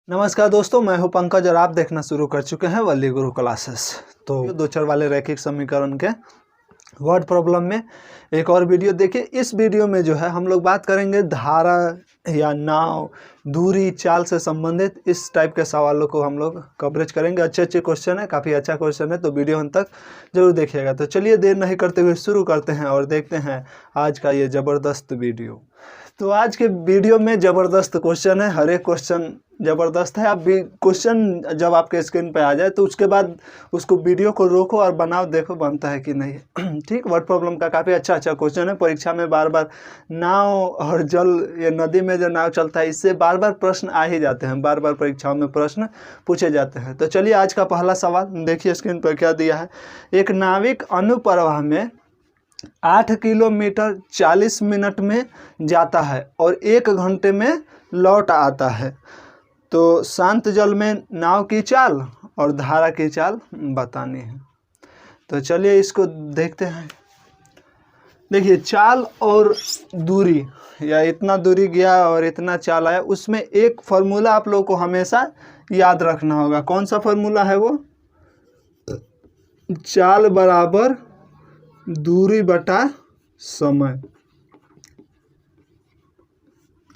नमस्कार दोस्तों, मैं हूं पंकज और आप देखना शुरू कर चुके हैं वल्ली गुरु क्लासेस। तो दो चर वाले रैखिक समीकरण के वर्ड प्रॉब्लम में एक और वीडियो देखिए। इस वीडियो में जो है हम लोग बात करेंगे धारा या नाव, दूरी, चाल से संबंधित इस टाइप के सवालों को हम लोग कवरेज करेंगे। अच्छे क्वेश्चन है, काफ़ी अच्छा क्वेश्चन है, तो वीडियो अंत तक जरूर देखिएगा। तो चलिए देर नहीं करते हुए शुरू करते हैं और देखते हैं आज का ये ज़बरदस्त वीडियो। तो आज के वीडियो में ज़बरदस्त क्वेश्चन है, हर एक क्वेश्चन ज़बरदस्त है। अब भी क्वेश्चन जब आपके स्क्रीन पे आ जाए तो उसके बाद उसको वीडियो को रोको और बनाओ, देखो बनता है कि नहीं। ठीक, वर्ड प्रॉब्लम का काफ़ी अच्छा क्वेश्चन है। परीक्षा में बार बार नाव और जल या नदी में जो नाव चलता है, इससे बार बार प्रश्न आ ही जाते हैं, बार बार परीक्षाओं में प्रश्न पूछे जाते हैं। तो चलिए आज का पहला सवाल देखिए स्क्रीन पर क्या दिया है। एक नाविक अनुप्रवाह में 8 किलोमीटर 40 मिनट में जाता है और 1 घंटे में लौट आता है, तो शांत जल में नाव की चाल और धारा की चाल बतानी है। तो चलिए इसको देखते हैं। देखिए, चाल और दूरी, या इतना दूरी गया और इतना चाल आया, उसमें एक फार्मूला आप लोगों को हमेशा याद रखना होगा। कौन सा फार्मूला है वो? चाल बराबर दूरी बटा समय।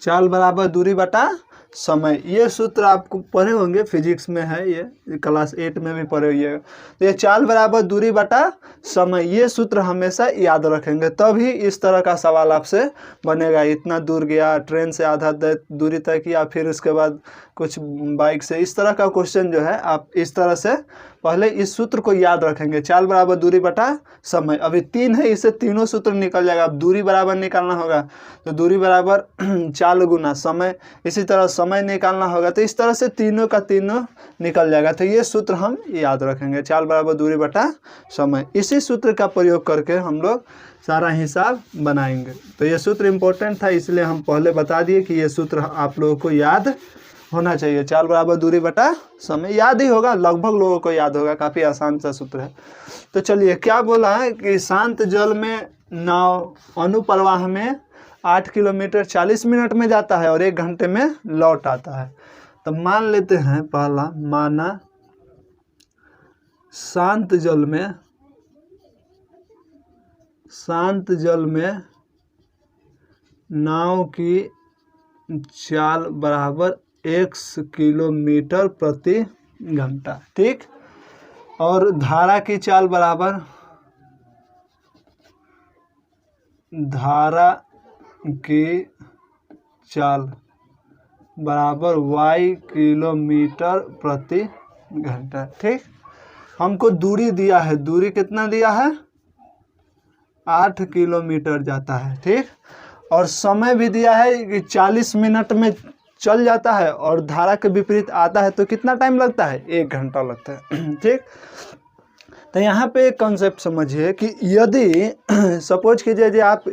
चाल बराबर दूरी बटा समय, ये सूत्र आपको पढ़े होंगे, फिजिक्स में है, ये क्लास 8 में भी पढ़े हुए। तो ये चाल बराबर दूरी बटा समय, ये सूत्र हमेशा याद रखेंगे, तभी इस तरह का सवाल आपसे बनेगा। इतना दूर गया, ट्रेन से आधा दूरी तय किया, फिर उसके बाद कुछ बाइक से, इस तरह का क्वेश्चन जो है आप इस तरह से पहले इस सूत्र को याद रखेंगे। चाल बराबर दूरी बटा समय, अभी 3 है, इससे तीनों सूत्र निकल जाएगा। अब दूरी बराबर निकालना होगा तो दूरी बराबर चाल गुना समय, इसी तरह समय निकालना होगा, तो इस तरह से तीनों का तीनों निकल जाएगा। तो ये सूत्र हम याद रखेंगे, चाल बराबर दूरी बटा समय। इसी सूत्र का प्रयोग करके हम लोग सारा हिसाब बनाएंगे। तो ये सूत्र इम्पोर्टेंट था, इसलिए हम पहले बता दिए कि ये सूत्र आप लोगों को याद होना चाहिए। चाल बराबर दूरी बटा समय याद ही होगा, लगभग लोगों को याद होगा, काफ़ी आसान सा सूत्र है। तो चलिए क्या बोला है कि शांत जल में नाव अनुप्रवाह में 8 किलोमीटर 40 मिनट में जाता है और 1 घंटे में लौट आता है। तो मान लेते हैं, पहला माना शांत जल में नाव की चाल बराबर x किलोमीटर प्रति घंटा, ठीक, और धारा की चाल बराबर y किलोमीटर प्रति घंटा, ठीक। हमको दूरी दिया है, दूरी कितना दिया है? 8 किलोमीटर जाता है, ठीक, और समय भी दिया है कि 40 मिनट में चल जाता है और धारा के विपरीत आता है, तो कितना टाइम लगता है? 1 घंटा लगता है, ठीक। तो यहाँ पे एक कॉन्सेप्ट समझिए कि यदि सपोज कीजिए आप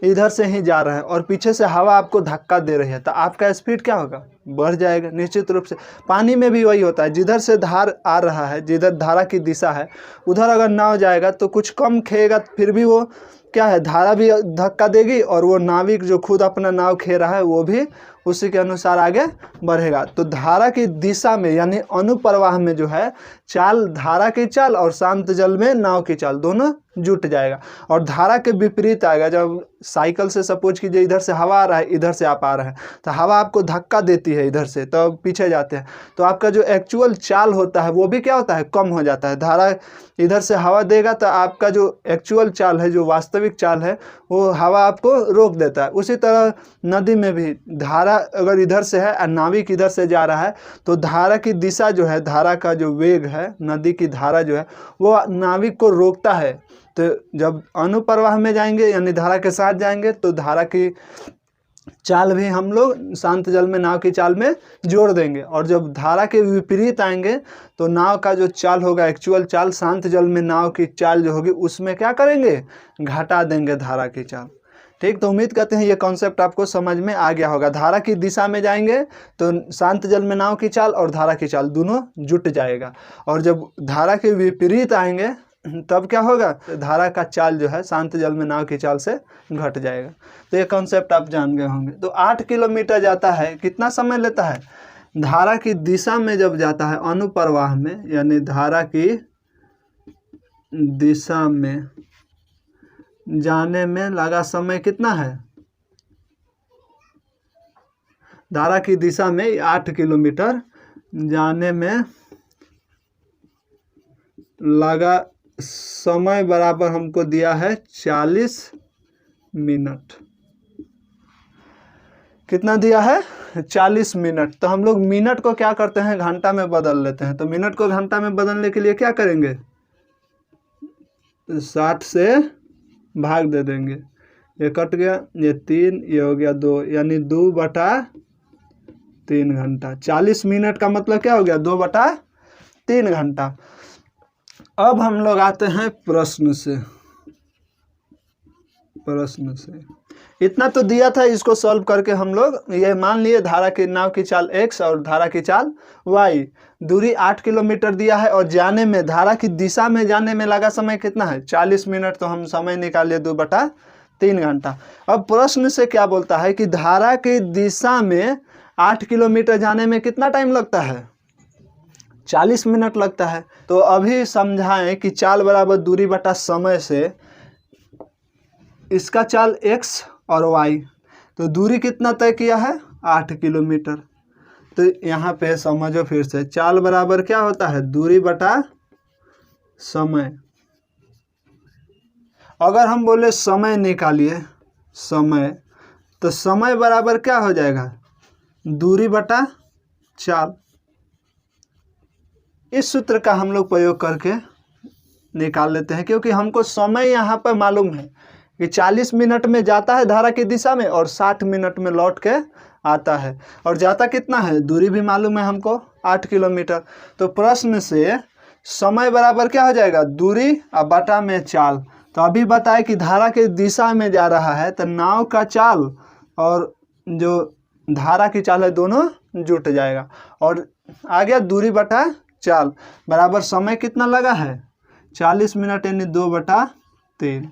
इधर से ही जा रहे हैं और पीछे से हवा आपको धक्का दे रही है, तो आपका स्पीड क्या होगा? बढ़ जाएगा निश्चित रूप से। पानी में भी वही होता है, जिधर से धार आ रहा है, जिधर धारा की दिशा है, उधर अगर नाव जाएगा तो कुछ कम खेगा, फिर भी वो क्या है, धारा भी धक्का देगी और वो नाविक जो खुद अपना नाव खे रहा है वो भी उसी के अनुसार आगे बढ़ेगा। तो धारा की दिशा में यानी अनुप्रवाह में जो है चाल, धारा की चाल और शांत जल में नाव की चाल दोनों जुट जाएगा और धारा के विपरीत आएगा। जब साइकिल से सपोज कीजिए इधर से हवा आ रहा है, इधर से आप आ रहे हैं, तो हवा आपको धक्का देती है इधर से, तो पीछे जाते हैं, तो आपका जो एक्चुअल चाल होता है वो भी क्या होता है? कम हो जाता है। धारा इधर से हवा देगा तो आपका जो एक्चुअल चाल है, जो वास्तविक चाल है, वो हवा आपको रोक देता है। उसी तरह नदी में भी धारा अगर इधर से है और नाविक इधर से जा रहा है, तो धारा की दिशा जो है, धारा का जो वेग है, नदी की धारा जो है, वो नाविक को रोकता है। तो जब अनुप्रवाह में जाएंगे यानी धारा के साथ जाएंगे, तो धारा की चाल भी हम लोग शांत जल में नाव की चाल में जोड़ देंगे, और जब धारा के विपरीत आएंगे तो नाव का जो चाल होगा, एक्चुअल चाल, शांत जल में नाव की चाल जो होगी उसमें क्या करेंगे? घटा देंगे धारा की चाल, ठीक। तो उम्मीद करते हैं ये कॉन्सेप्ट आपको समझ में आ गया होगा। धारा की दिशा में जाएंगे तो शांत जल में नाव की चाल और धारा की चाल दोनों जुट जाएगा, और जब धारा के विपरीत आएंगे तब क्या होगा? धारा का चाल जो है शांत जल में नाव की चाल से घट जाएगा। तो ये कॉन्सेप्ट आप जान गए होंगे। तो 8 किलोमीटर जाता है, कितना समय लेता है? धारा की दिशा में जब जाता है अनुप्रवाह में, यानी धारा की दिशा में जाने में लगा समय कितना है? धारा की दिशा में 8 किलोमीटर जाने में लगा समय बराबर हमको दिया है 40 मिनट। कितना दिया है? 40 मिनट। तो हम लोग मिनट को क्या करते हैं? घंटा में बदल लेते हैं। तो मिनट को घंटा में बदलने के लिए क्या करेंगे? 60 से भाग दे देंगे। ये कट गया, ये 3, ये हो गया 2, यानी 2/3 घंटा। 40 मिनट का मतलब क्या हो गया? 2/3 घंटा। अब हम लोग आते हैं प्रश्न से। इतना तो दिया था, इसको सॉल्व करके हम लोग ये मान लिए धारा की नाव की चाल x और धारा की चाल y, दूरी 8 किलोमीटर दिया है और जाने में, धारा की दिशा में जाने में लगा समय कितना है? 40 मिनट। तो हम समय निकाल लिए 2/3 घंटा। अब प्रश्न से क्या बोलता है कि धारा की दिशा में 8 किलोमीटर जाने में कितना टाइम लगता है? 40 मिनट लगता है। तो अभी समझाएं कि चाल बराबर दूरी बटा समय से इसका चाल x और y, तो दूरी कितना तय किया है? 8 किलोमीटर। तो यहाँ पे समझो फिर से, चाल बराबर क्या होता है? दूरी बटा समय। अगर हम बोले समय निकालिए, समय, तो समय बराबर क्या हो जाएगा? दूरी बटा चाल। इस सूत्र का हम लोग प्रयोग करके निकाल लेते हैं, क्योंकि हमको समय यहाँ पर मालूम है कि 40 मिनट में जाता है धारा की दिशा में और 60 मिनट में लौट के आता है। और जाता कितना है? दूरी भी मालूम है हमको, 8 किलोमीटर। तो प्रश्न से समय बराबर क्या हो जाएगा? दूरी और बटा में चाल। तो अभी बताए कि धारा की दिशा में जा रहा है, तो नाव का चाल और जो धारा की चाल है दोनों जुट जाएगा। और आ गया दूरी बटा चाल बराबर समय कितना लगा है? 40 मिनट, यानी 2/3।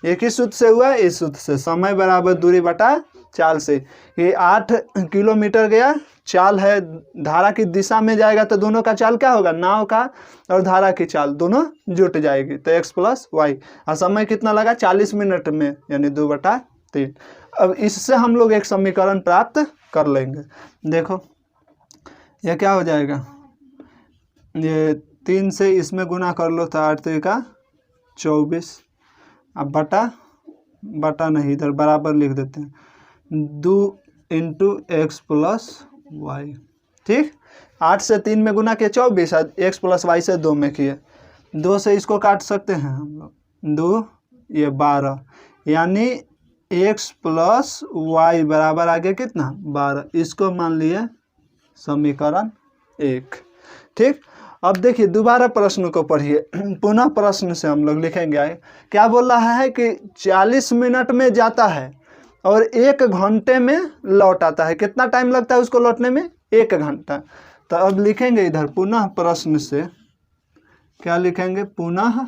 एक ही सूत्र से हुआ, इस सूत्र से समय बराबर दूरी बटा चाल से। ये 8 किलोमीटर गया, चाल है धारा की दिशा में जाएगा, तो दोनों का चाल क्या होगा? नाव का और धारा की चाल दोनों जुट जाएगी, तो x + y। और समय कितना लगा? 40 मिनट में, यानी 2/3। अब इससे हम लोग एक समीकरण प्राप्त कर लेंगे। देखो ये क्या हो जाएगा? ये 3 से इसमें गुना कर लो, तो 8 × 3 = 24। अब बटा नहीं, इधर बराबर लिख देते हैं, 2 × x + y। ठीक, 8 से 3 में गुना किए 24, x + y से 2 में किए, 2 से इसको काट सकते हैं हम लोग, 2 ये 12, यानी x + y बराबर आ गया कितना? 12। इसको मान लिए समीकरण 1। ठीक, अब देखिए दोबारा प्रश्न को पढ़िए। पुनः प्रश्न से हम लोग लिखेंगे आगे। क्या बोल रहा है कि 40 मिनट में जाता है और 1 घंटे में लौट आता है। कितना टाइम लगता है उसको लौटने में? 1 घंटा। तो अब लिखेंगे इधर पुनः प्रश्न से, क्या लिखेंगे? पुनः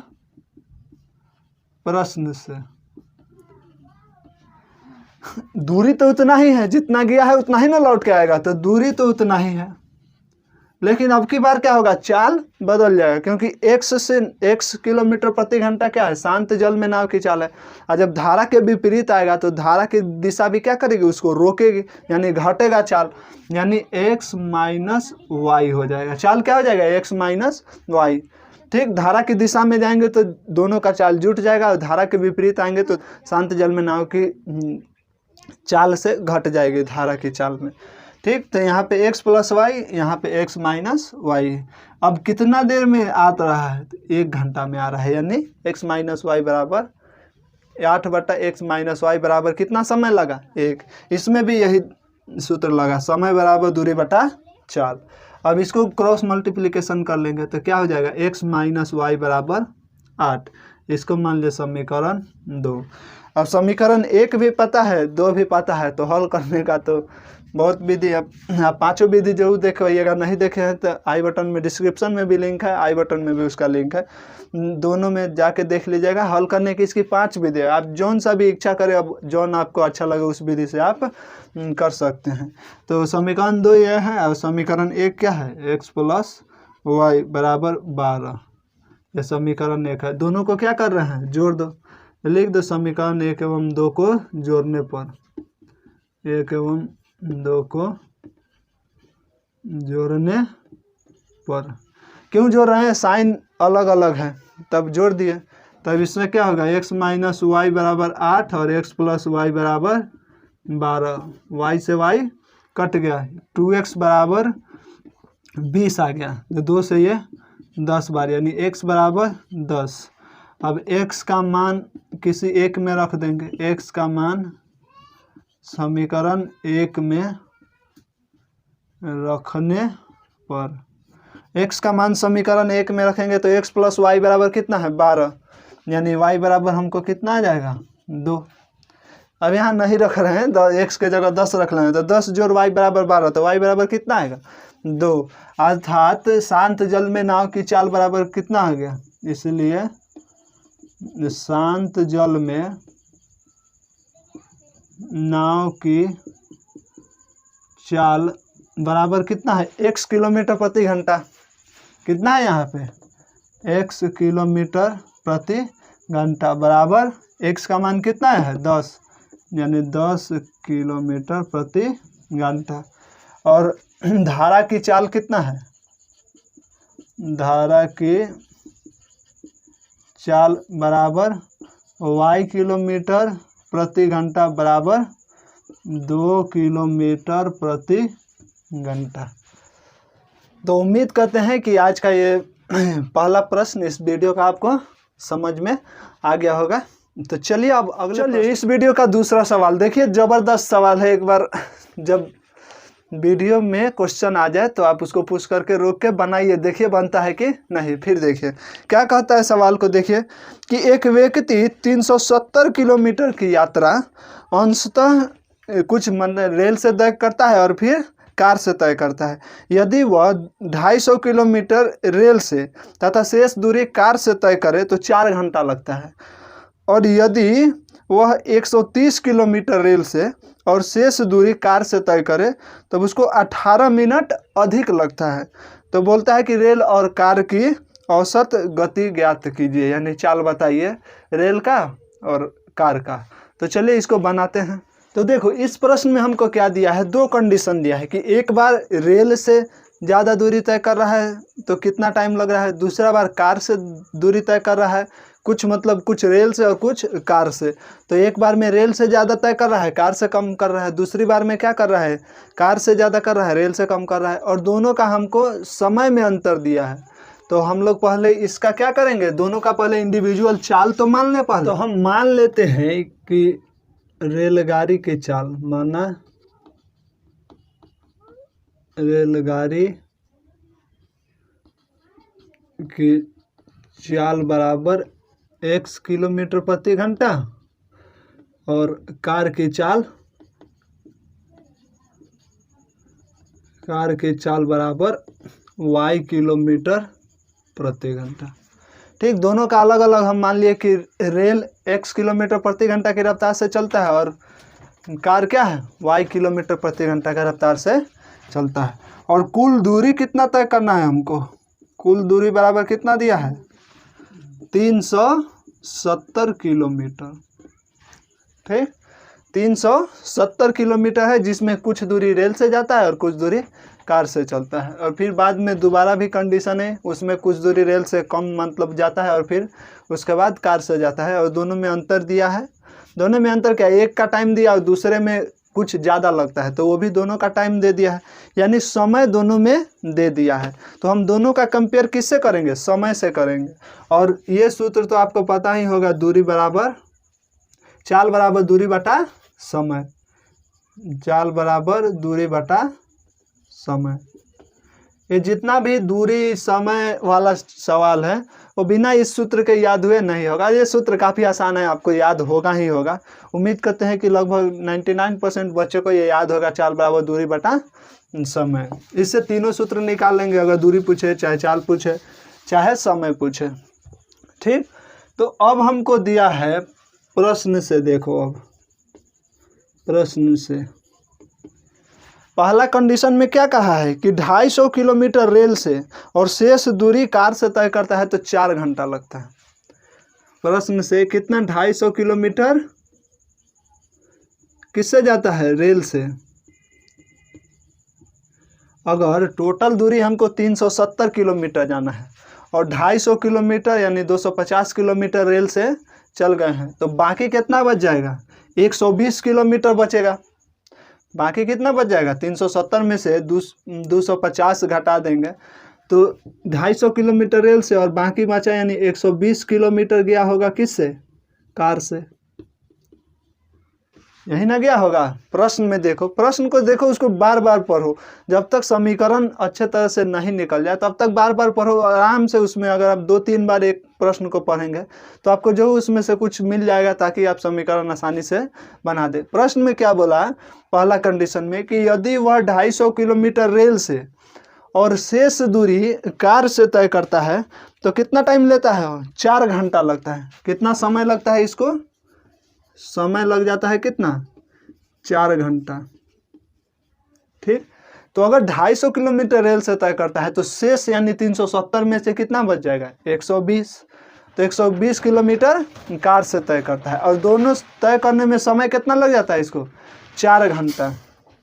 प्रश्न से। दूरी तो उतना ही है, जितना गया है उतना ही ना लौट के आएगा, तो दूरी तो उतना ही है, लेकिन अब की बार क्या होगा? चाल बदल जाएगा, क्योंकि x किलोमीटर प्रति घंटा क्या है? शांत जल में नाव की चाल है। और जब धारा के विपरीत आएगा तो धारा की दिशा भी क्या करेगी? उसको रोकेगी, यानी घटेगा चाल, यानी x - y हो जाएगा। चाल क्या हो जाएगा? x - y। ठीक, धारा की दिशा में जाएंगे तो दोनों का चाल जुट जाएगा, और धारा के विपरीत आएंगे तो शांत जल में नाव की चाल से घट जाएगी धारा की चाल में। ठीक, तो यहाँ पे x + y, यहाँ पे x - y। अब कितना देर में आ रहा है? 1 घंटा में आ रहा है, यानी x - y बराबर 8/x - y बराबर कितना समय लगा? 1। इसमें भी यही सूत्र लगा, समय बराबर दूरी बटा चाल। अब इसको क्रॉस मल्टीप्लिकेशन कर लेंगे तो क्या हो जाएगा? x - y बराबर 8। इसको मान ले समीकरण 2। अब समीकरण 1 भी पता है, 2 भी पता है, तो हल करने का तो बहुत विधि है, आप पांचों विधि जरूर देखिएगा, नहीं देखे हैं तो आई बटन में डिस्क्रिप्शन में भी लिंक है, आई बटन में भी उसका लिंक है, दोनों में जाके देख लीजिएगा। हल करने की इसकी 5 विधि है, आप जौन सा भी इच्छा करें, अब जौन आपको अच्छा लगे उस विधि से आप कर सकते हैं। तो समीकरण 2 यह है, और समीकरण 1 क्या है, x + y = 12, ये समीकरण 1 है। दोनों को क्या कर रहे हैं, जोड़ दो, लिख दो समीकरण 1 एवं 2 को जोड़ने पर, 1 एवं 2 को जोड़ने पर, क्यों जोड़ रहे हैं, साइन अलग अलग है तब जोड़ दिए। तब इसमें क्या होगा, x - y = 8 और x + y = 12, y से y कट गया, 2x = 20 आ गया, तो 2 से ये 10 बार, यानी x = 10। अब x का मान किसी एक में रख देंगे, x का मान समीकरण 1 में रखने पर, x का मान समीकरण 1 में रखेंगे तो x + y = कितना है, 12, यानी y बराबर हमको कितना आ जाएगा, 2। अब यहाँ नहीं रख रहे हैं, x के जगह 10 रख रहे हैं, तो 10 जोड़ y = 12, तो y बराबर कितना आएगा, 2। अर्थात शांत जल में नाव की चाल बराबर कितना आ गया, इसलिए शांत जल में नाव की चाल बराबर कितना है, x किलोमीटर प्रति घंटा, कितना है यहाँ पे, x किलोमीटर प्रति घंटा बराबर x का मान कितना है, 10, यानी 10 किलोमीटर प्रति घंटा। और धारा की चाल कितना है, धारा की चाल बराबर y किलोमीटर प्रति घंटा बराबर 2 किलोमीटर प्रति घंटा। तो उम्मीद करते हैं कि आज का ये पहला प्रश्न इस वीडियो का आपको समझ में आ गया होगा। तो चलिए अब अगले इस वीडियो का दूसरा सवाल देखिए, ज़बरदस्त सवाल है। एक बार जब वीडियो में क्वेश्चन आ जाए तो आप उसको पुश करके रोक के बनाइए, देखिए बनता है कि नहीं। फिर देखिए क्या कहता है सवाल को, देखिए कि एक व्यक्ति 370 किलोमीटर की यात्रा अंशतः कुछ रेल से तय करता है और फिर कार से तय करता है। यदि वह 250 किलोमीटर रेल से तथा शेष दूरी कार से तय करे तो 4 घंटा लगता है, और यदि वह 130 किलोमीटर रेल से और शेष दूरी कार से तय करे तो उसको 18 मिनट अधिक लगता है। तो बोलता है कि रेल और कार की औसत गति ज्ञात कीजिए, यानी चाल बताइए रेल का और कार का। तो चलिए इसको बनाते हैं। तो देखो इस प्रश्न में हमको क्या दिया है, 2 कंडीशन दिया है कि एक बार रेल से ज़्यादा दूरी तय कर रहा है तो कितना टाइम लग रहा है, दूसरा बार कार से दूरी तय कर रहा है, कुछ मतलब कुछ रेल से और कुछ कार से। तो एक बार में रेल से ज़्यादा तय कर रहा है, कार से कम कर रहा है, दूसरी बार में क्या कर रहा है, कार से ज़्यादा कर रहा है, रेल से कम कर रहा है, और दोनों का हमको समय में अंतर दिया है। तो हम लोग पहले इसका क्या करेंगे, दोनों का पहले इंडिविजुअल चाल तो मान लें पहले। तो हम मान लेते हैं कि रेलगाड़ी की चाल, माना रेलगाड़ी की चाल बराबर x किलोमीटर प्रति घंटा और कार की चाल बराबर y किलोमीटर प्रति घंटा। ठीक, दोनों का अलग अलग हम मान लिए कि रेल x किलोमीटर प्रति घंटा की रफ्तार से चलता है और कार क्या है, y किलोमीटर प्रति घंटा की रफ्तार से चलता है। और कुल दूरी कितना तय करना है हमको, कुल दूरी बराबर कितना दिया है, 370 किलोमीटर। ठीक, 370 किलोमीटर है, जिसमें कुछ दूरी रेल से जाता है और कुछ दूरी कार से चलता है। और फिर बाद में दोबारा भी कंडीशन है, उसमें कुछ दूरी रेल से कम मतलब जाता है और फिर उसके बाद कार से जाता है, और दोनों में अंतर दिया है। दोनों में अंतर क्या है, एक का टाइम दिया और दूसरे में कुछ ज़्यादा लगता है, तो वो भी दोनों का टाइम दे दिया है, यानी समय दोनों में दे दिया है। तो हम दोनों का कंपेयर किससे करेंगे, समय से करेंगे। और ये सूत्र तो आपको पता ही होगा, दूरी बराबर चाल बराबर दूरी बटा समय, चाल बराबर दूरी बटा समय। ये जितना भी दूरी समय वाला सवाल है वो बिना इस सूत्र के याद हुए नहीं होगा। ये सूत्र काफ़ी आसान है, आपको याद होगा ही होगा। उम्मीद करते हैं कि लगभग 99% बच्चों को ये याद होगा, चाल बराबर दूरी बटा समय। इससे तीनों सूत्र निकाल लेंगे, अगर दूरी पूछे, चाहे चाल पूछे, चाहे समय पूछे। ठीक, तो अब हमको दिया है प्रश्न से, देखो अब प्रश्न से पहला कंडीशन में क्या कहा है कि 250 किलोमीटर रेल से और शेष दूरी कार से तय करता है तो 4 घंटा लगता है। प्रश्न से कितना 250 किलोमीटर किससे जाता है, रेल से। अगर टोटल दूरी हमको 370 किलोमीटर जाना है और 250 किलोमीटर यानी 250 किलोमीटर रेल से चल गए हैं, तो बाकी कितना बच जाएगा, 120 किलोमीटर बचेगा। बाकी कितना बच जाएगा, 370 में से 250 घटा देंगे तो 250 किलोमीटर रेल से और बाकी बचा यानी 120 किलोमीटर गया होगा किससे, कार से। यही ना गया होगा। प्रश्न में देखो, प्रश्न को देखो, उसको बार बार पढ़ो, जब तक समीकरण अच्छे तरह से नहीं निकल जाए तब तक बार बार पढ़ो आराम से। उसमें अगर आप 2-3 बार एक प्रश्न को पढ़ेंगे तो आपको जो उसमें से कुछ मिल जाएगा, ताकि आप समीकरण आसानी से बना दे। प्रश्न में क्या बोला है, पहला कंडीशन में कि यदि वह 250 किलोमीटर रेल से और शेष दूरी कार से तय करता है तो कितना टाइम लेता है, 4 घंटा लगता है। कितना समय लगता है इसको, समय लग जाता है कितना, 4 घंटा। ठीक, तो अगर 250 किलोमीटर रेल से तय करता है तो शेष यानी 370 में से कितना बच जाएगा, 120। तो 120 किलोमीटर कार से तय करता है और दोनों तय करने में समय कितना लग जाता है इसको, 4 घंटा।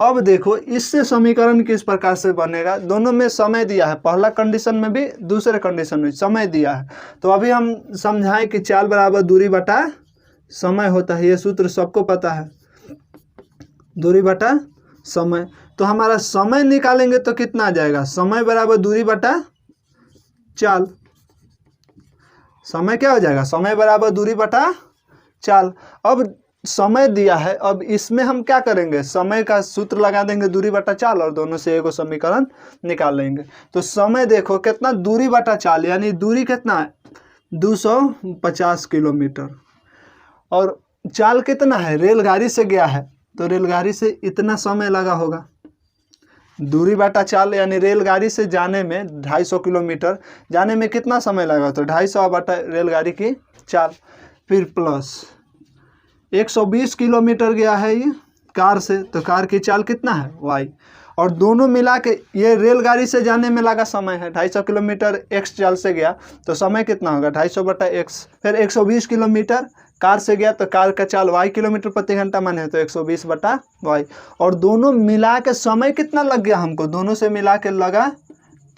अब देखो इससे समीकरण किस प्रकार से बनेगा, दोनों में समय दिया है, पहला कंडीशन में भी दूसरे कंडीशन में समय दिया है। तो अभी हम समझाएं कि चाल बराबर दूरी बटा समय होता है। ये सूत्र सबको पता है, दूरी बटा समय। तो हमारा समय निकालेंगे तो कितना आ जाएगा, समय बराबर दूरी बटा चाल। समय क्या हो जाएगा, समय बराबर दूरी बटा चाल। अब समय दिया है, अब इसमें हम क्या करेंगे, समय का सूत्र लगा देंगे दूरी बटा चाल और दोनों से एक समीकरण निकाल लेंगे। तो समय देखो कितना, दूरी बटा चाल यानी दूरी कितना है, 250 किलोमीटर और चाल कितना है, रेलगाड़ी से गया है तो रेलगाड़ी से इतना समय लगा होगा। दूरी बटा चाल यानी रेलगाड़ी से जाने में 250 किलोमीटर जाने में कितना समय लगा, तो 250 बटा रेलगाड़ी की चाल, फिर प्लस 120 किलोमीटर गया है ये कार से, तो कार की चाल कितना है, y। और दोनों मिला के ये रेलगाड़ी से जाने में लगा समय है 250 किलोमीटर x चाल से गया तो समय कितना होगा, 250 बटा x। फिर 120 किलोमीटर कार से गया तो कार का चाल y किलोमीटर प्रति घंटा माने तो 120 बटा y। और दोनों मिला के समय कितना लग गया हमको, दोनों से मिला के लगा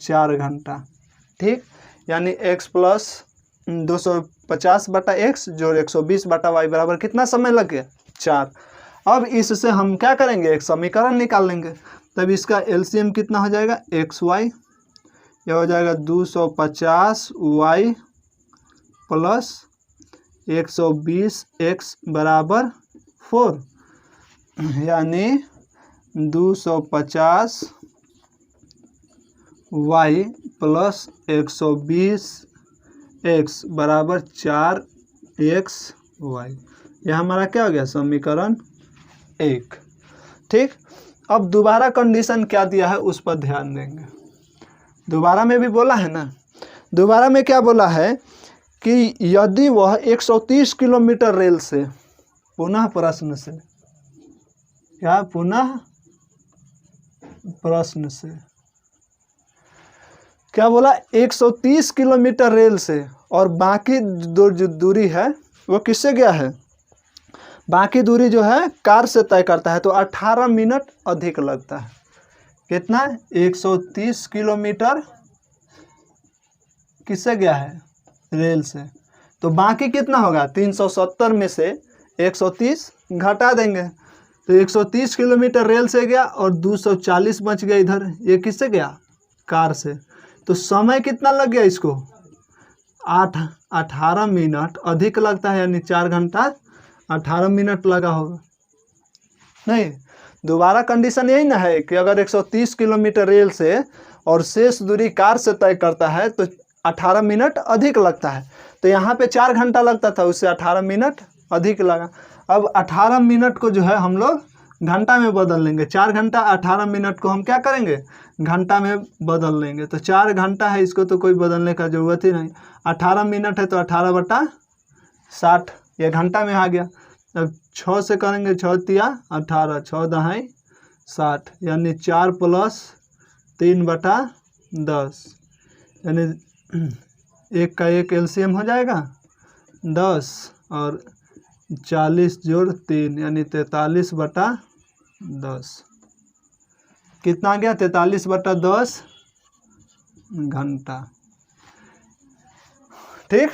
4 घंटा। ठीक, यानी x प्लस 250 बटा x जोड़ 120 बटा y बराबर कितना समय लग गया, 4। अब इससे हम क्या करेंगे, एक समीकरण निकाल लेंगे। तब इसका एलसीएम कितना हो जाएगा, xy, यह हो जाएगा 250y प्लस 120x बराबर 4, यानी 250y प्लस 120x बराबर 4xy। यह हमारा क्या हो गया, समीकरण 1। ठीक, अब दोबारा कंडीशन क्या दिया है उस पर ध्यान देंगे। दोबारा में भी बोला है ना, दोबारा में क्या बोला है कि यदि वह 130 किलोमीटर रेल से, पुनः प्रश्न से, क्या पुनः प्रश्न से क्या बोला, 130 किलोमीटर रेल से और बाकी जो दूरी है वो किससे गया है, बाकी दूरी जो है कार से तय करता है तो 18 मिनट अधिक लगता है। कितना, 130 किलोमीटर किससे गया है, रेल से, तो बाकी कितना होगा, 370 में से 130 घटा देंगे तो 130 किलोमीटर रेल से गया और 240 बच गया इधर, ये किससे गया, कार से। तो समय कितना लग गया इसको, 18 मिनट अधिक लगता है, यानी 4 घंटा 18 मिनट लगा होगा। नहीं, दोबारा कंडीशन यही ना है कि अगर 130 किलोमीटर रेल से और शेष दूरी कार से तय करता है तो 18 मिनट अधिक लगता है। तो यहाँ पे 4 घंटा लगता था, उससे 18 मिनट अधिक लगा। अब 18 मिनट को जो है हम लोग घंटा में बदल लेंगे। 4 घंटा 18 मिनट को हम क्या करेंगे, घंटा में बदल लेंगे। तो 4 घंटा है, इसको तो कोई बदलने का ज़रूरत ही नहीं। 18 मिनट है तो 18/60 ये घंटा में आ गया। अब 6 से करेंगे, 6 तिया 18, 6 दहाई 60, यानी 4 + 3/10, यानी 1 का 1 एलसीएम हो जाएगा 10 और 40 + 3 यानी 43/10। कितना आ गया, 43/10 घंटा। ठीक,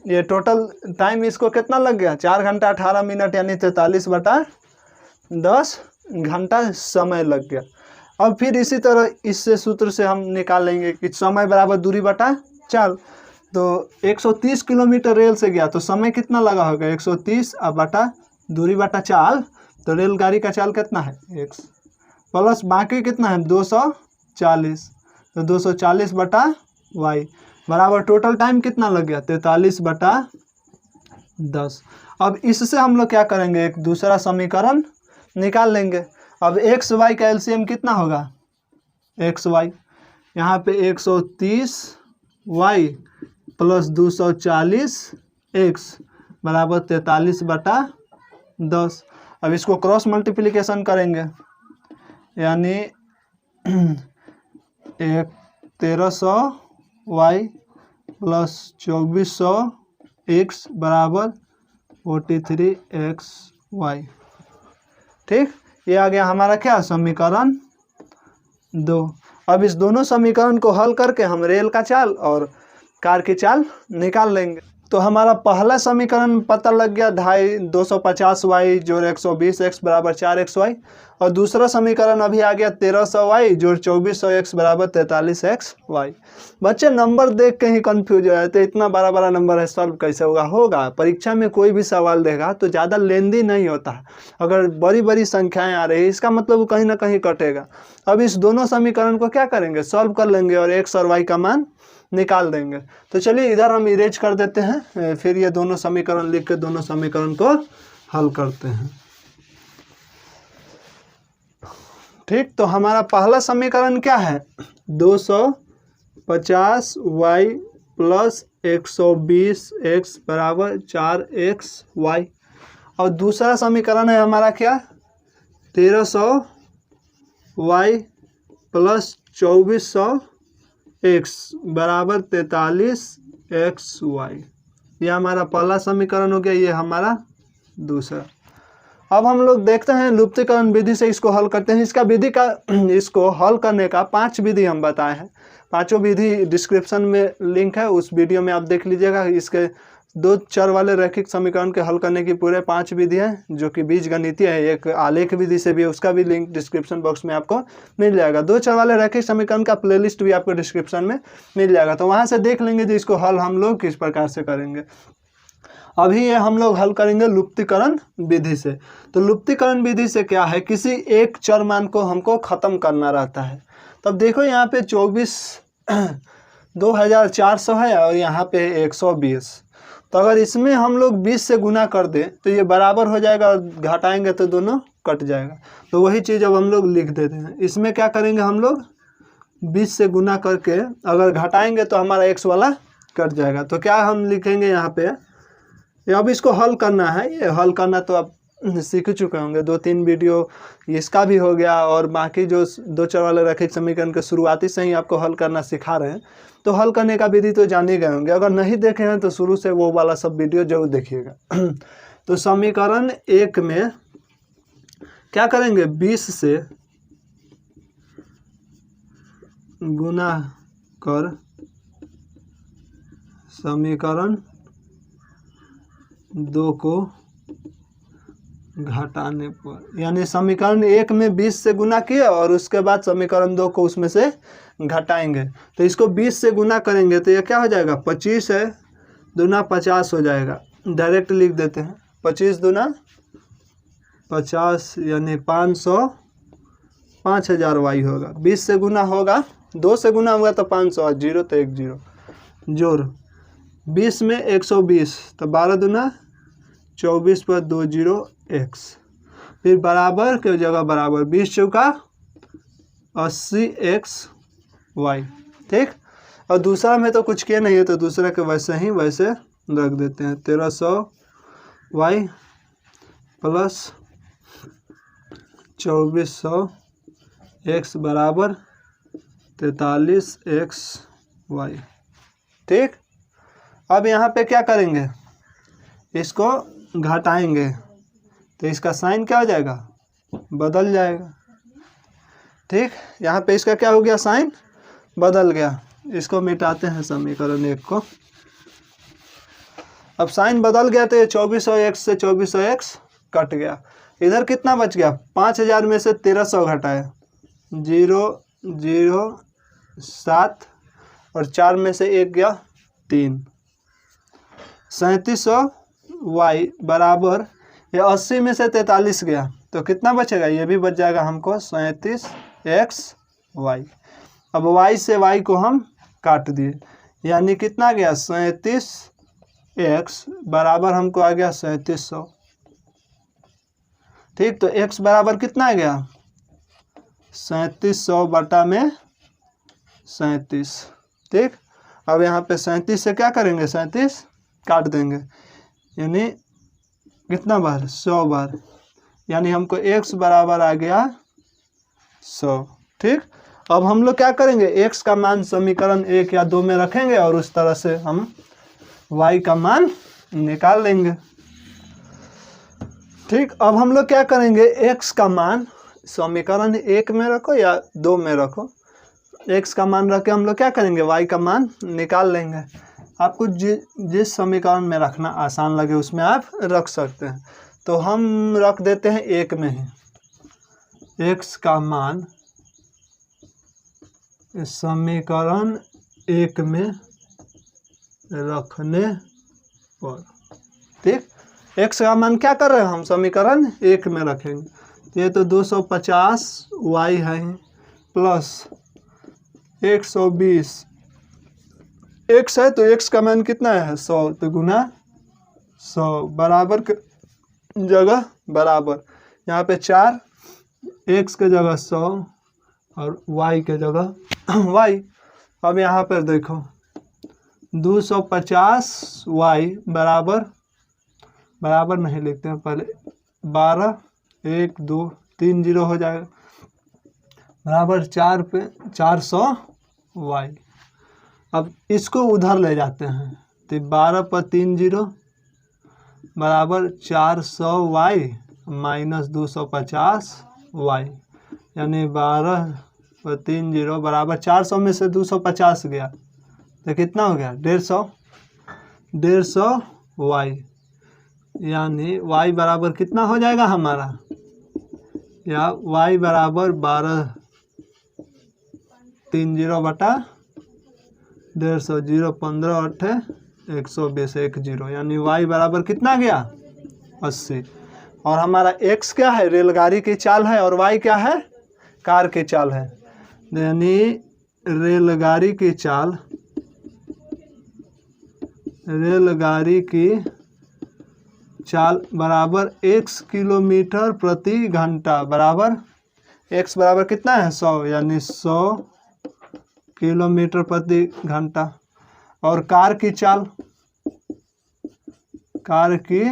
ये टोटल टाइम इसको कितना लग गया, 4 घंटा 18 मिनट यानी 43/10 घंटा समय लग गया। अब फिर इसी तरह इससे सूत्र से हम निकाल लेंगे कि समय बराबर दूरी बटा चाल। तो 130 किलोमीटर रेल से गया तो समय कितना लगा होगा, 130 बटा दूरी बटा चाल। तो रेलगाड़ी का चाल कितना है x प्लस बाकी कितना है 240, तो 240/y बराबर टोटल टाइम कितना लग गया 43/10। अब इससे हम लोग क्या करेंगे, एक दूसरा समीकरण निकाल लेंगे। अब एक्स वाई का एलसीएम कितना होगा, एक्स वाई यहाँ पे 130y + 240x बराबर 43/10। अब इसको क्रॉस मल्टीप्लिकेशन करेंगे, यानी 1300y + 2400x बराबर 43xy। ठीक, ये आ गया हमारा क्या, समीकरण 2। अब इस दोनों समीकरण को हल करके हम रेल का चाल और कार की चाल निकाल लेंगे। तो हमारा पहला समीकरण पता लग गया 250y + 120x बराबर 4xy, और दूसरा समीकरण अभी आ गया 1300y + 2400x बराबर 43xy। बच्चे नंबर देख के ही कंफ्यूज हो जाते, इतना बड़ा बड़ा नंबर है, सॉल्व कैसे होगा। परीक्षा में कोई भी सवाल देगा तो ज़्यादा लेंदी नहीं होता है। अगर बड़ी बड़ी संख्याएं आ रही है इसका मतलब वो कहीं ना कहीं कटेगा। अब इस दोनों समीकरण को क्या करेंगे, सॉल्व कर लेंगे और x और y का मान निकाल देंगे। तो चलिए इधर हम इरेज कर देते हैं, फिर ये दोनों समीकरण लिख के दोनों समीकरण को हल करते हैं। ठीक, तो हमारा पहला समीकरण क्या है, 250y + 120x बराबर 4xy, और दूसरा समीकरण है हमारा क्या, 1300y + 2400x बराबर 43xy। ये हमारा पहला समीकरण हो गया, ये हमारा दूसरा। अब हम लोग देखते हैं लुप्तीकरण विधि से इसको हल करते हैं। इसको हल करने का 5 विधि हम बताए हैं। पांचों विधि डिस्क्रिप्शन में लिंक है, उस वीडियो में आप देख लीजिएगा। इसके 2 चर वाले रैखिक समीकरण के हल करने की पूरे 5 विधि हैं, जो कि बीजगणितीय है। एक आलेख विधि से भी, उसका भी लिंक डिस्क्रिप्शन बॉक्स में आपको मिल जाएगा। 2 चर वाले रैखिक समीकरण का प्लेलिस्ट भी आपको डिस्क्रिप्शन में मिल जाएगा, तो वहाँ से देख लेंगे कि इसको हल हम लोग किस प्रकार से करेंगे। अभी ये हम लोग हल करेंगे लुप्तीकरण विधि से। तो लुप्तीकरण विधि से क्या है, किसी एक चर मान को हमको ख़त्म करना रहता है। तब देखो यहाँ पे 24,400 है और यहाँ पे 120। तो अगर इसमें हम लोग 20 से गुना कर दें तो ये बराबर हो जाएगा, और घटाएंगे तो दोनों कट जाएगा। तो वही चीज़ अब हम लोग लिख देते हैं। इसमें क्या करेंगे, हम लोग 20 से गुना करके अगर घटाएंगे तो हमारा x वाला कट जाएगा। तो क्या हम लिखेंगे यहाँ पे, अब इसको हल करना है। ये हल करना तो आप सीख चुके होंगे, 2-3 वीडियो इसका भी हो गया, और बाकी जो 2 चर वाले रैखिक समीकरण के शुरुआती से ही आपको हल करना सिखा रहे हैं। तो हल करने का विधि तो जान ही गए होंगे। अगर नहीं देखे हैं तो शुरू से वो वाला सब वीडियो जरूर देखिएगा। तो समीकरण 1 में क्या करेंगे, 20 से गुना कर समीकरण 2 को घटाने पर, यानी समीकरण 1 में 20 से गुना किया और उसके बाद समीकरण 2 को उसमें से घटाएंगे। तो इसको 20 से गुना करेंगे तो ये क्या हो जाएगा, 25 है, दूना 50 हो जाएगा। डायरेक्ट लिख देते हैं, 25 दूना 50 यानी 5000 वाई होगा। 20 से गुना होगा, 2 से गुना होगा तो 500, 0 तो 1 0, जोड़ 20 में 120, तो 12 दूना 24 पर 2 जीरो x, फिर बराबर के जगह बराबर 20 चौका 80xy। ठीक, और दूसरा में तो कुछ किया नहीं है, तो दूसरा के वैसे ही वैसे रख देते हैं। 1300y प्लस 2400x बराबर 43xy। ठीक, अब यहाँ पे क्या करेंगे, इसको घटाएंगे तो इसका साइन क्या हो जाएगा, बदल जाएगा। ठीक, यहाँ पे इसका क्या हो गया, साइन बदल गया। इसको मिटाते हैं समीकरण 1 को। अब साइन बदल गया तो ये 2400x से 2400x कट गया। इधर कितना बच गया, 5000 में से 1300 घटाए 007 और 4 में से 1 गया 3, 3700y बराबर, ये 80 में से 43 गया तो कितना बचेगा, ये भी बच जाएगा हमको 37xy। अब y से y को हम काट दिए, यानी कितना गया 37x बराबर हमको आ गया 3700। ठीक, तो x बराबर कितना आ गया 3700 बटा में 37। ठीक, अब यहाँ पे 37 से क्या करेंगे, 37 काट देंगे, यानी कितना बार 100 बार, यानी हमको x बराबर आ गया 100। ठीक, अब हम लोग क्या करेंगे, x का मान समीकरण 1 या 2 में रखेंगे और उस तरह से हम y का मान निकाल लेंगे। ठीक, अब हम लोग क्या करेंगे, x का मान समीकरण 1 में रखो या 2 में रखो, x का मान रख के हम लोग क्या करेंगे, y का मान निकाल लेंगे। आपको जिस समीकरण में रखना आसान लगे उसमें आप रख सकते हैं। तो हम रख देते हैं 1 में ही, x का मान समीकरण 1 में रखने पर। ठीक, x का मान क्या कर रहे हैं हम, समीकरण 1 में रखेंगे। ये तो 250y है प्लस 120 x है, तो x का मान कितना है 100, तो गुना 100 बराबर के जगह बराबर, यहाँ पे 4, x के जगह 100 और y के जगह y। अब यहाँ पर देखो 250y बराबर, बराबर नहीं लिखते हैं पहले, 12 1 2 3 0 हो जाएगा, बराबर 4 पे 400y। अब इसको उधर ले जाते हैं तो 12 पर 3 0 बराबर 400y माइनस 250y, यानी 12 पर 3 0 बराबर 400 में से 250 गया तो कितना हो गया 150y, यानी y बराबर कितना हो जाएगा हमारा, या y बराबर 12 3 0 बटा 150, 0 15 8 120 1 0, यानी y बराबर कितना गया 80। और हमारा x क्या है, रेलगाड़ी की चाल है, और y क्या है, कार की चाल है, यानी रेलगाड़ी की चाल, रेलगाड़ी की चाल बराबर x किलोमीटर प्रति घंटा बराबर, x बराबर कितना है 100, यानी 100 किलोमीटर प्रति घंटा। और कार की चाल, कार की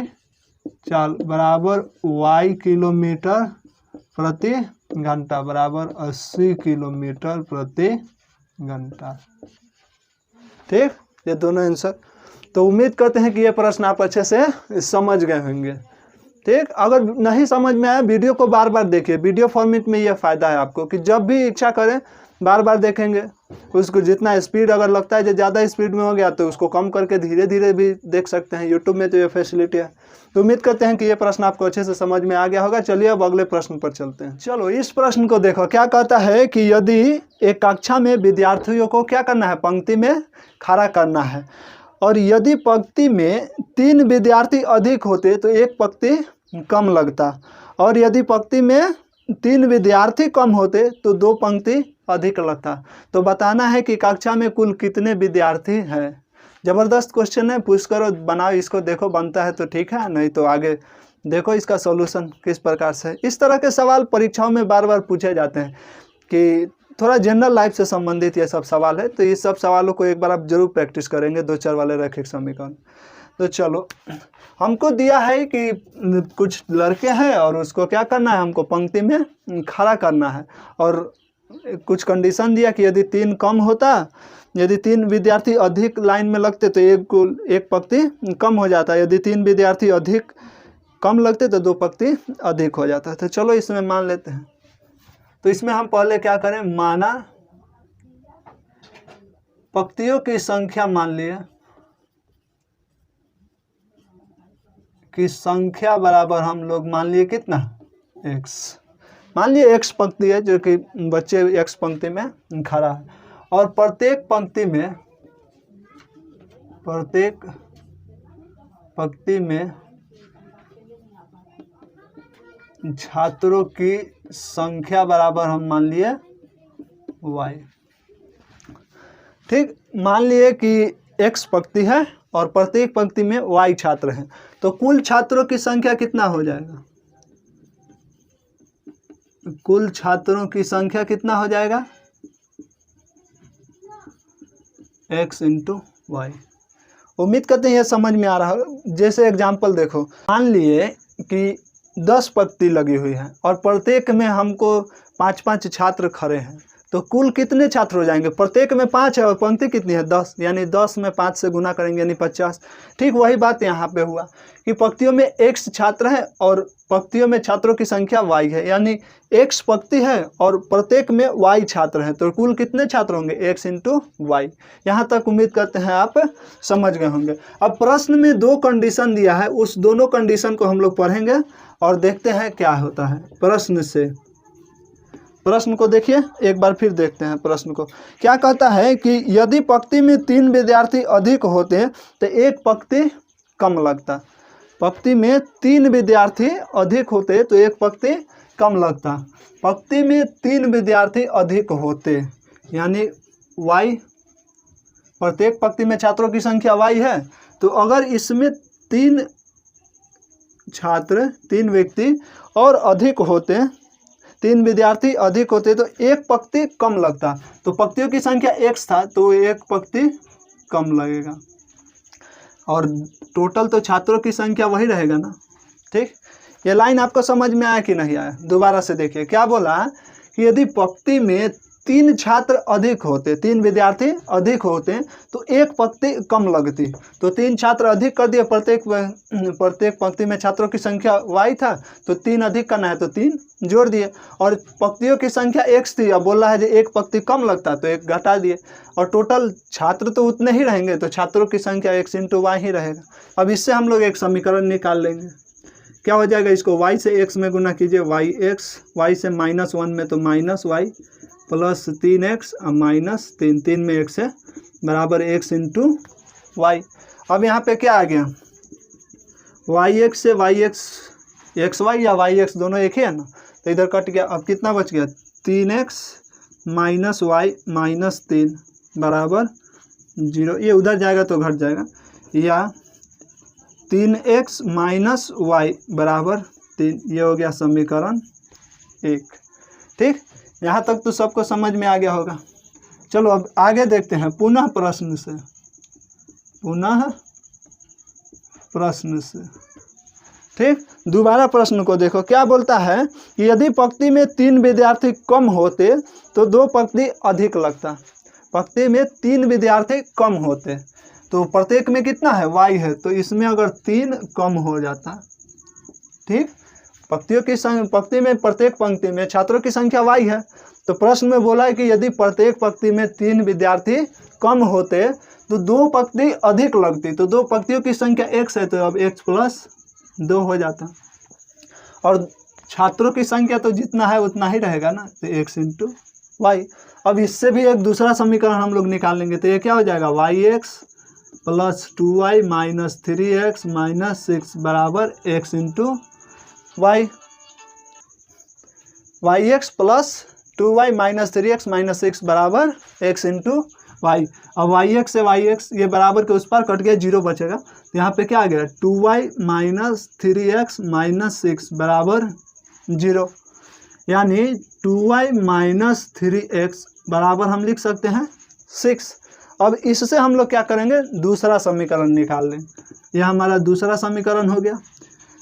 चाल बराबर y किलोमीटर प्रति घंटा बराबर 80 किलोमीटर प्रति घंटा। ठीक, ये दोनों आंसर। तो उम्मीद करते हैं कि ये प्रश्न आप अच्छे से समझ गए होंगे। ठीक, अगर नहीं समझ में आया वीडियो को बार बार देखिए, वीडियो फॉर्मेट में ये फ़ायदा है आपको कि जब भी इच्छा करें बार बार देखेंगे। उसको जितना स्पीड अगर लगता है जो ज़्यादा स्पीड में हो गया तो उसको कम करके धीरे धीरे भी देख सकते हैं, यूट्यूब में तो ये फैसिलिटी है। तो उम्मीद करते हैं कि ये प्रश्न आपको अच्छे से समझ में आ गया होगा। चलिए अब अगले प्रश्न पर चलते हैं। चलो इस प्रश्न को देखो, क्या कहता है कि यदि एक कक्षा में विद्यार्थियों को क्या करना है, पंक्ति में खड़ा करना है, और यदि पंक्ति में 3 विद्यार्थी अधिक होते तो एक पंक्ति कम लगता, और यदि पंक्ति में 3 विद्यार्थी कम होते तो 2 पंक्ति अधिक लगता। तो बताना है कि कक्षा में कुल कितने विद्यार्थी हैं। ज़बरदस्त क्वेश्चन है, पुश करो, बनाओ इसको, देखो बनता है तो ठीक है, नहीं तो आगे देखो इसका सॉल्यूशन किस प्रकार से। इस तरह के सवाल परीक्षाओं में बार बार पूछे जाते हैं कि थोड़ा जनरल लाइफ से संबंधित ये सब सवाल है, तो ये सब सवालों को एक बार आप जरूर प्रैक्टिस करेंगे, 2 चर वाले रैखिक समीकरण। तो चलो, हमको दिया है कि कुछ लड़के हैं और उसको क्या करना है, हमको पंक्ति में खड़ा करना है, और कुछ कंडीशन दिया कि यदि 3 कम होता, यदि 3 विद्यार्थी अधिक लाइन में लगते तो एक पंक्ति कम हो जाता, यदि 3 विद्यार्थी अधिक कम लगते तो 2 पंक्ति अधिक हो जाता। तो चलो इसमें मान लेते हैं। तो इसमें हम पहले क्या करें, माना पंक्तियों की संख्या, मान लिए कि संख्या बराबर हम लोग मान लिए कितना, x। मान लिए x पंक्ति है, जो कि बच्चे x पंक्ति में खड़ा है, और प्रत्येक पंक्ति में छात्रों की संख्या बराबर हम मान लिए y। ठीक, मान लिए कि x पंक्ति है और प्रत्येक पंक्ति में y छात्र हैं, तो कुल छात्रों की संख्या कितना हो जाएगा, कुल छात्रों की संख्या कितना हो जाएगा, x इंटू वाई। उम्मीद करते हैं यह समझ में आ रहा है। जैसे एग्जाम्पल देखो, मान लिए कि 10 पंक्ति लगी हुई है और प्रत्येक में हमको 5-5 छात्र खड़े हैं, तो कुल कितने छात्र हो जाएंगे, प्रत्येक में 5 है और पंक्ति कितनी है 10, यानी 10 में 5 से गुना करेंगे यानी 50। ठीक वही बात यहाँ पे हुआ कि पंक्तियों में x छात्र हैं और पंक्तियों में छात्रों की संख्या y है, यानी x पंक्ति है और प्रत्येक में y छात्र हैं, तो कुल कितने छात्र होंगे, x इंटू वाई। यहाँ तक उम्मीद करते हैं आप समझ गए होंगे। अब प्रश्न में 2 कंडीशन दिया है, उस दोनों कंडीशन को हम लोग पढ़ेंगे और देखते हैं क्या होता है प्रश्न से। प्रश्न को देखिए एक बार फिर देखते हैं प्रश्न को। क्या कहता है कि यदि पंक्ति में 3 विद्यार्थी अधिक होते तो एक पंक्ति कम लगता। पंक्ति में 3 विद्यार्थी अधिक होते तो एक पंक्ति कम लगता। पंक्ति में 3 विद्यार्थी अधिक होते यानी y, प्रत्येक पंक्ति में छात्रों की संख्या y है, तो अगर इसमें 3 छात्र 3 व्यक्ति और अधिक होते, 3 विद्यार्थी अधिक होते तो एक पंक्ति कम लगता। तो पंक्तियों की संख्या x था तो एक पंक्ति कम लगेगा, और टोटल तो छात्रों की संख्या वही रहेगा ना। ठीक, ये लाइन आपको समझ में आया कि नहीं आया, दोबारा से देखिए। क्या बोला कि यदि पंक्ति में 3 छात्र अधिक होते, 3 विद्यार्थी अधिक होते तो एक पंक्ति कम लगती। तो 3 छात्र अधिक कर दिए, प्रत्येक पंक्ति में छात्रों की संख्या y था तो 3 अधिक करना है तो 3 जोड़ दिए, और पंक्तियों की संख्या x थी, अब बोल रहा है कि एक पंक्ति कम लगता तो एक घटा दिए, और टोटल छात्र तो उतने ही रहेंगे तो छात्रों की संख्या x इंटू वाई ही रहेगा। अब इससे हम लोग एक समीकरण निकाल लेंगे। क्या हो जाएगा, इसको y से x में गुना कीजिए, y से -1 में तो -y प्लस 3x -3, 3 में x है बराबर x इंटू वाई। अब यहाँ पे क्या आ गया, yx से xy या yx दोनों एक ही है ना, तो इधर कट गया। अब कितना बच गया, 3x -y -3 बराबर 0। ये उधर जाएगा तो घट जाएगा, या 3x -y बराबर 3। ये हो गया समीकरण 1। ठीक, यहाँ तक तो सबको समझ में आ गया होगा। चलो अब आगे देखते हैं पुनः प्रश्न से। ठीक, दोबारा प्रश्न को देखो। क्या बोलता है कि यदि पंक्ति में 3 विद्यार्थी कम होते तो 2 पंक्ति अधिक लगता। पंक्ति में 3 विद्यार्थी कम होते तो प्रत्येक में कितना है, y है, तो इसमें अगर 3 कम हो जाता। ठीक, पंक्ति में प्रत्येक पंक्ति में छात्रों की संख्या y है, तो प्रश्न में बोला है कि यदि प्रत्येक पंक्ति में 3 विद्यार्थी कम होते तो 2 पंक्ति अधिक लगती। तो 2 पंक्तियों की संख्या x है तो अब x प्लस 2 हो जाता, और छात्रों की संख्या तो जितना है उतना ही रहेगा ना, तो x इंटू वाई। अब इससे भी एक दूसरा समीकरण हम लोग निकाल लेंगे, तो ये क्या हो जाएगा, yx plus 2y minus 3x minus 6 बराबर x into y. yx plus 2y minus 3x minus 6 बराबर x इंटू वाई। अब वाई एक्स से वाई एक्स ये बराबर के उस पार कट गया, 0 बचेगा। तो यहाँ पे क्या आ गया 2y माइनस 3x माइनस 6 बराबर 0, यानी 2y माइनस 3x बराबर हम लिख सकते हैं 6। अब इससे हम लोग क्या करेंगे, दूसरा समीकरण निकाल लें। यह हमारा दूसरा समीकरण हो गया।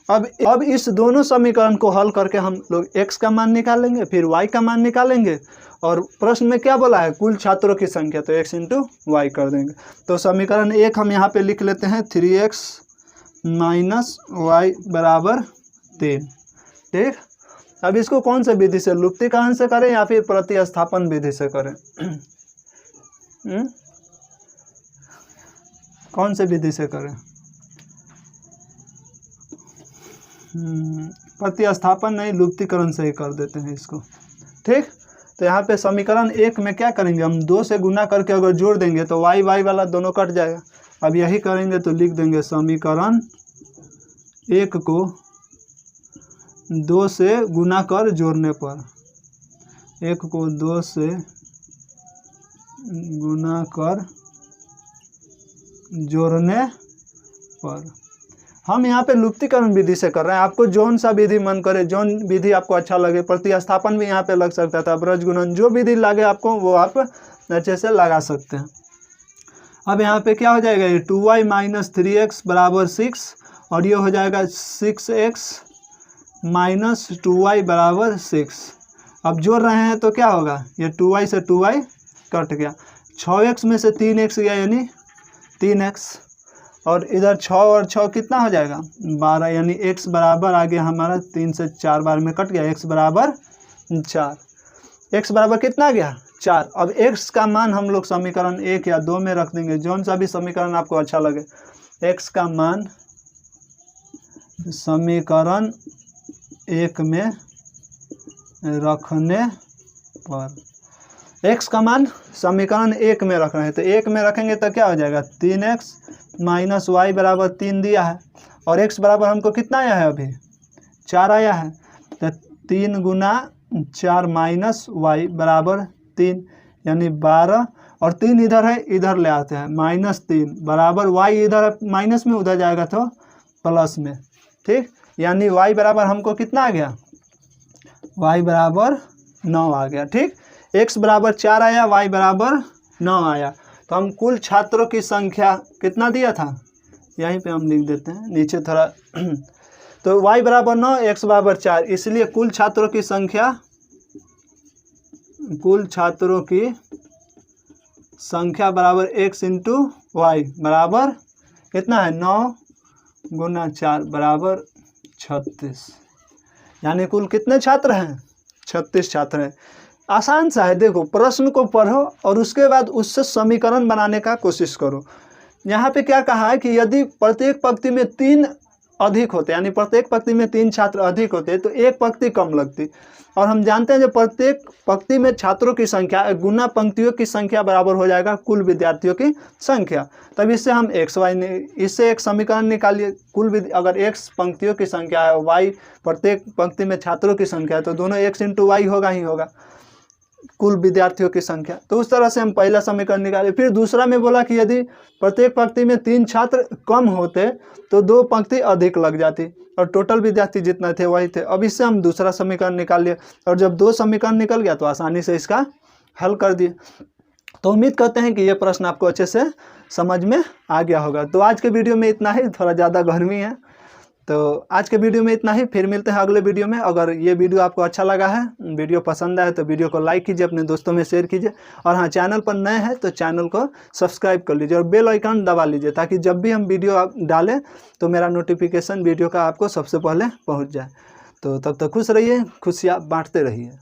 अब इस दोनों समीकरण को हल करके हम लोग x का मान निकालेंगे, फिर y का मान निकालेंगे, और प्रश्न में क्या बोला है कुल छात्रों की संख्या, तो x इंटू वाई कर देंगे। तो समीकरण 1 हम यहाँ पे लिख लेते हैं 3x माइनस वाई बराबर 3। ठीक, अब इसको कौन से विधि से, लुप्तीकरण से करें या फिर प्रतिस्थापन विधि से करें? कौन से विधि से करें? प्रतिस्थापन नहीं, लुप्तीकरण से ही कर देते हैं इसको। ठीक, तो यहाँ पे समीकरण 1 में क्या करेंगे, हम 2 से गुना करके अगर जोड़ देंगे तो y y वाला दोनों कट जाएगा। अब यही करेंगे तो लिख देंगे समीकरण 1 को 2 से गुना कर जोड़ने पर, 1 को 2 से गुना कर जोड़ने पर। हम यहाँ पे लुप्तीकरण विधि से कर रहे हैं, आपको जौन सा विधि मन करे, जौन विधि आपको अच्छा लगे, प्रतिस्थापन भी यहाँ पे लग सकता था, ब्रजगुणन, जो विधि लगे आपको वो आप अच्छे से लगा सकते हैं। अब यहाँ पे क्या हो जाएगा, ये 2y माइनस 3x बराबर 6, और ये हो जाएगा 6x माइनस 2y बराबर 6। अब जोड़ रहे हैं तो क्या होगा, ये 2y से 2y कट गया, 6x में से 3x गया यानी 3x, और इधर 6 और 6 कितना हो जाएगा 12, यानी x बराबर आ गया हमारा 3 से 4 बार में कट गया, x बराबर 4। x बराबर कितना गया 4। अब x का मान हम लोग समीकरण 1 या 2 में रख देंगे, जौन सा भी समीकरण आपको अच्छा लगे। x का मान समीकरण 1 में रखने पर, x का मान समीकरण 1 में रख रहे हैं तो 1 में रखेंगे तो क्या हो जाएगा 3x माइनस वाई बराबर 3 दिया है, और x बराबर हमको कितना आया है अभी 4 आया है, तो 3 गुना 4 माइनस वाई बराबर 3 यानी 12, और 3 इधर है, इधर ले आते हैं माइनस 3 बराबर y इधर माइनस में, उधर जाएगा तो प्लस में। ठीक, यानी y बराबर हमको कितना आ गया, y बराबर 9 आ गया। ठीक, x बराबर 4 आया, y बराबर 9 आया। तो हम कुल छात्रों की संख्या कितना दिया था, यहीं पे हम लिख देते हैं नीचे थोड़ा तो y बराबर 9, x बराबर 4, इसलिए कुल छात्रों की संख्या, कुल छात्रों की संख्या बराबर x इंटू वाई बराबर कितना है 9 गुना 4 बराबर 36, यानी कुल कितने छात्र हैं 36 छात्र हैं। आसान सा है, देखो प्रश्न को पढ़ो और उसके बाद उससे समीकरण बनाने का कोशिश करो। यहाँ पे क्या कहा है कि यदि प्रत्येक पंक्ति में 3 अधिक होते, यानी प्रत्येक पंक्ति में 3 छात्र अधिक होते तो एक पंक्ति कम लगती, और हम जानते हैं जो प्रत्येक पंक्ति में छात्रों की संख्या गुना पंक्तियों की संख्या बराबर हो जाएगा कुल विद्यार्थियों की संख्या। तब इससे हम x y इससे एक समीकरण निकालिए, अगर x पंक्तियों की संख्या है, y प्रत्येक पंक्ति में छात्रों की संख्या है, तो दोनों x इंटू वाई होगा ही होगा कुल विद्यार्थियों की संख्या। तो उस तरह से हम पहला समीकरण निकाले। फिर दूसरा में बोला कि यदि प्रत्येक पंक्ति में 3 छात्र कम होते तो 2 पंक्ति अधिक लग जाती, और टोटल विद्यार्थी जितना थे वही थे। अब इससे हम दूसरा समीकरण निकाल लिए, और जब 2 समीकरण निकल गया तो आसानी से इसका हल कर दिए। तो उम्मीद करते हैं कि ये प्रश्न आपको अच्छे से समझ में आ गया होगा। तो आज के वीडियो में इतना ही, थोड़ा ज़्यादा गर्मी है तो आज के वीडियो में इतना ही। फिर मिलते हैं अगले वीडियो में। अगर ये वीडियो आपको अच्छा लगा है, वीडियो पसंद आए तो वीडियो को लाइक कीजिए, अपने दोस्तों में शेयर कीजिए, और हाँ चैनल पर नए हैं तो चैनल को सब्सक्राइब कर लीजिए और बेल आइकन दबा लीजिए, ताकि जब भी हम वीडियो डालें तो मेरा नोटिफिकेशन वीडियो का आपको सबसे पहले पहुँच जाए। तो तब तक खुश रहिए, खुशियाँ बांटते रहिए।